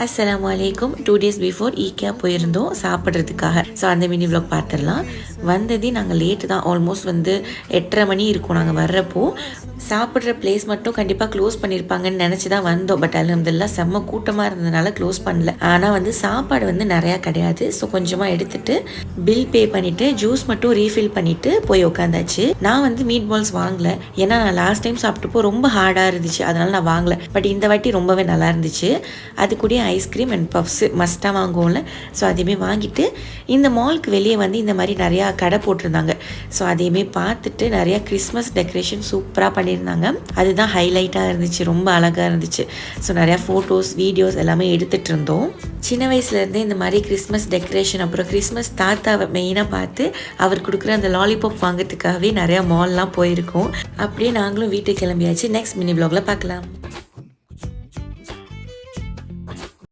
அஸ்ஸலாமு அலைக்கும். 2 days before ஈக்கியா போயிருந்தோம் சாப்பிட்றதுக்காக. ஸோ அந்த மினி vlog பார்த்துடலாம். வந்ததே நாங்கள் லேட்டு தான், ஆல்மோஸ்ட் 8:30 மணி இருக்கும் நாங்கள் வர்றப்போ. சாப்பிட்ற பிளேஸ் மட்டும் கண்டிப்பாக க்ளோஸ் பண்ணியிருப்பாங்கன்னு நினச்சி தான் வந்தோம். பட் அல்ஹம்துலில்லாஹ் செம்ம கூட்டமாக இருந்ததுனால க்ளோஸ் பண்ணல. ஆனால் சாப்பாடு நிறையா கிடையாது. ஸோ கொஞ்சமாக எடுத்துகிட்டு பில் பே பண்ணிவிட்டு ஜூஸ் மட்டும் ரீஃபில் பண்ணிவிட்டு போய் உட்காந்தாச்சு. நான் மீட் பால்ஸ் வாங்கலை, ஏன்னா நான் லாஸ்ட் டைம் சாப்பிட்டப்போ ரொம்ப ஹார்டாக இருந்துச்சு, அதனால் நான் வாங்கலை. பட் இந்த வாட்டி ரொம்பவே நல்லா இருந்துச்சு. அது கூட ஐஸ்கிரீம் அண்ட் பஃப்ஸ் மஸ்ட்டாக வாங்குவோம்ல, ஸோ அதையுமே வாங்கிட்டு இந்த மாலுக்கு வெளியே இந்த மாதிரி நிறையா கடை போட்டிருந்தாங்க. ஸோ அதையுமே பார்த்துட்டு நிறையா கிறிஸ்மஸ் டெக்கரேஷன் சூப்பராக பண்ணியிருந்தாங்க. அதுதான் ஹைலைட்டாக இருந்துச்சு, ரொம்ப அழகாக இருந்துச்சு. ஸோ நிறையா ஃபோட்டோஸ் வீடியோஸ் எல்லாமே எடுத்துகிட்டு இருந்தோம். சின்ன வயசுலேருந்தே இந்த மாதிரி கிறிஸ்மஸ் டெக்கரேஷன் அப்புறம் கிறிஸ்மஸ் தாத்தாவை மெயினாக பார்த்து அவர் கொடுக்குற அந்த லாலிபாப் வாங்கிறதுக்காகவே நிறையா மால்லாம் போயிருக்கோம். அப்படியே நாங்களும் வீட்டுக்கு கிளம்பியாச்சு. நெக்ஸ்ட் மினி vlogல பார்க்கலாம்.